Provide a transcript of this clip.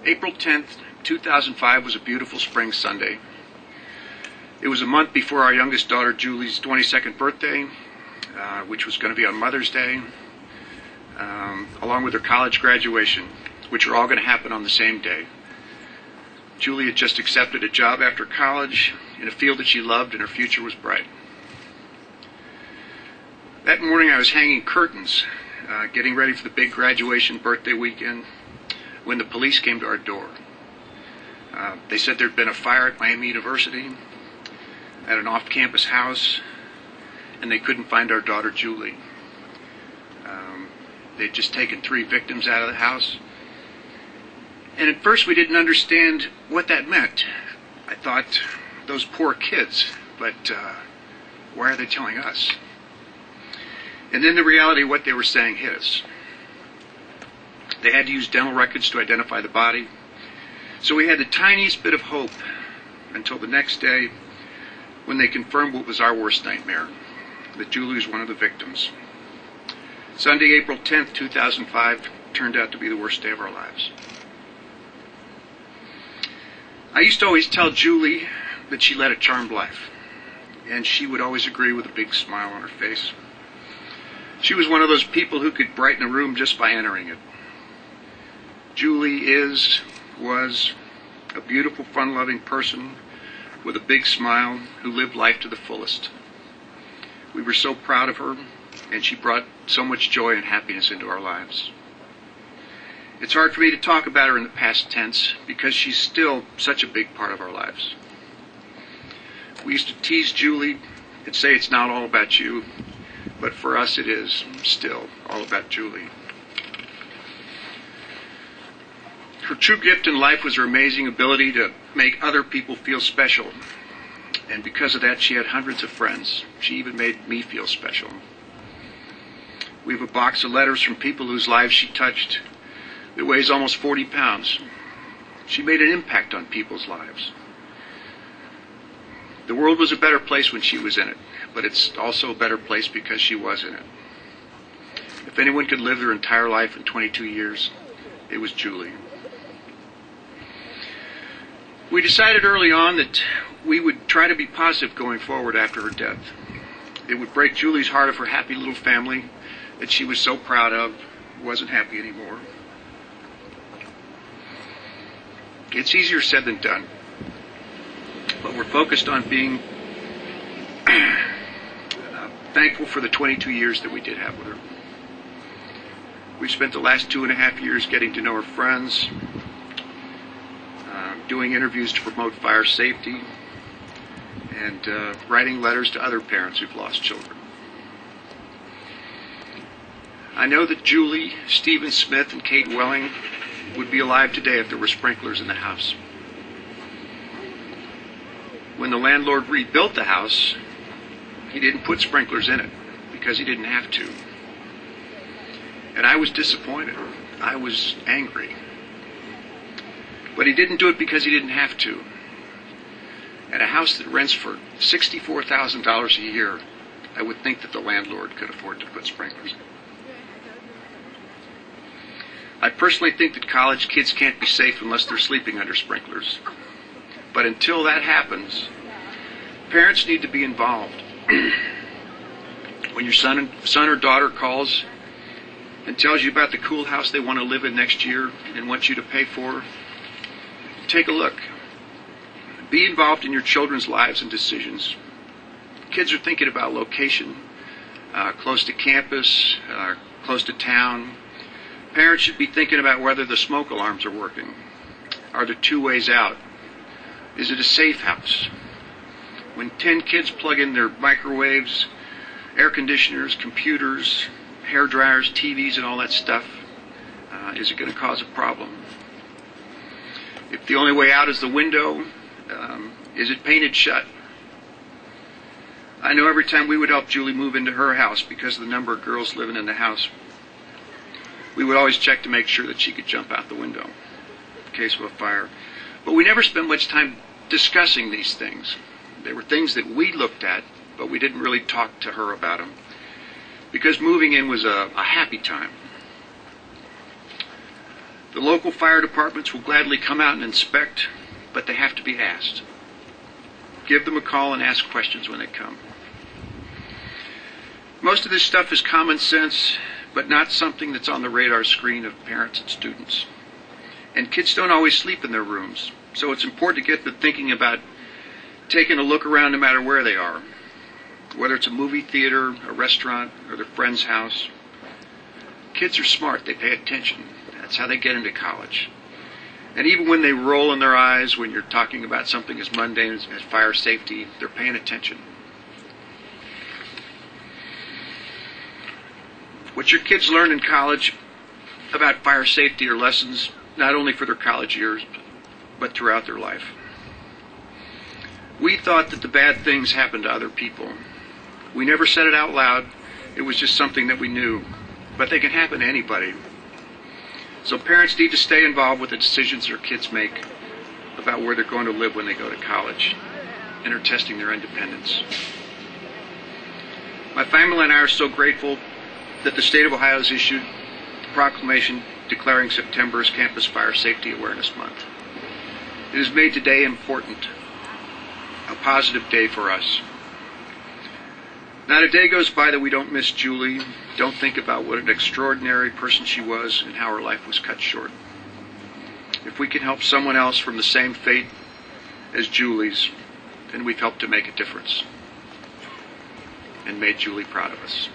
April 10th, 2005 was a beautiful spring Sunday. It was a month before our youngest daughter Julie's 22nd birthday, which was going to be on Mother's Day, along with her college graduation, which were all going to happen on the same day. Julie had just accepted a job after college in a field that she loved, and her future was bright. That morning I was hanging curtains, getting ready for the big graduation birthday weekend, when the police came to our door. They said there'd been a fire at Miami University, at an off-campus house, and they couldn't find our daughter Julie. They'd just taken 3 victims out of the house. And at first we didn't understand what that meant. I thought, those poor kids, but why are they telling us? And then the reality of what they were saying hit us. They had to use dental records to identify the body. So we had the tiniest bit of hope until the next day when they confirmed what was our worst nightmare, that Julie was one of the victims. Sunday, April 10th, 2005, turned out to be the worst day of our lives. I used to always tell Julie that she led a charmed life, and she would always agree with a big smile on her face. She was one of those people who could brighten a room just by entering it. Julie was a beautiful, fun-loving person with a big smile who lived life to the fullest. We were so proud of her, and she brought so much joy and happiness into our lives. It's hard for me to talk about her in the past tense because she's still such a big part of our lives. We used to tease Julie and say it's not all about you, but for us it is still all about Julie. Her true gift in life was her amazing ability to make other people feel special. And because of that, she had hundreds of friends. She even made me feel special. We have a box of letters from people whose lives she touched that weighs almost 40 pounds. She made an impact on people's lives. The world was a better place when she was in it, but it's also a better place because she was in it. If anyone could live their entire life in 22 years, it was Julie. We decided early on that we would try to be positive going forward after her death. It would break Julie's heart of her happy little family that she was so proud of, wasn't happy anymore. It's easier said than done, but we're focused on being thankful for the 22 years that we did have with her. We've spent the last 2.5 years getting to know her friends, doing interviews to promote fire safety, and writing letters to other parents who've lost children. I know that Julie, Stephen Smith, and Kate Welling would be alive today if there were sprinklers in the house. When the landlord rebuilt the house, he didn't put sprinklers in it because he didn't have to. And I was disappointed. I was angry. But he didn't do it because he didn't have to. At a house that rents for $64,000 a year, I would think that the landlord could afford to put sprinklers in. I personally think that college kids can't be safe unless they're sleeping under sprinklers. But until that happens, parents need to be involved. When your son or daughter calls and tells you about the cool house they want to live in next year and want you to pay for, take a look. Be involved in your children's lives and decisions. Kids are thinking about location, close to campus, close to town. Parents should be thinking about whether the smoke alarms are working. Are there 2 ways out? Is it a safe house? When 10 kids plug in their microwaves, air conditioners, computers, hair dryers, TVs, and all that stuff, is it going to cause a problem? If the only way out is the window, is it painted shut? I know every time we would help Julie move into her house because of the number of girls living in the house, we would always check to make sure that she could jump out the window in case of a fire. But we never spent much time discussing these things. They were things that we looked at, but we didn't really talk to her about them because moving in was a happy time. The local fire departments will gladly come out and inspect, but they have to be asked. Give them a call and ask questions when they come. Most of this stuff is common sense, but not something that's on the radar screen of parents and students. And kids don't always sleep in their rooms, so it's important to get them thinking about taking a look around no matter where they are, whether it's a movie theater, a restaurant, or their friend's house. Kids are smart. They pay attention. That's how they get into college. And even when they roll in their eyes when you're talking about something as mundane as fire safety, they're paying attention. What your kids learn in college about fire safety are lessons not only for their college years, but throughout their life. We thought that the bad things happened to other people. We never said it out loud. It was just something that we knew. But they can happen to anybody. So parents need to stay involved with the decisions their kids make about where they're going to live when they go to college and are testing their independence. My family and I are so grateful that the state of Ohio has issued the proclamation declaring September as Campus Fire Safety Awareness Month. It has made today important, a positive day for us. Not a day goes by that we don't miss Julie, don't think about what an extraordinary person she was and how her life was cut short. If we can help someone else from the same fate as Julie's, then we've helped to make a difference and made Julie proud of us.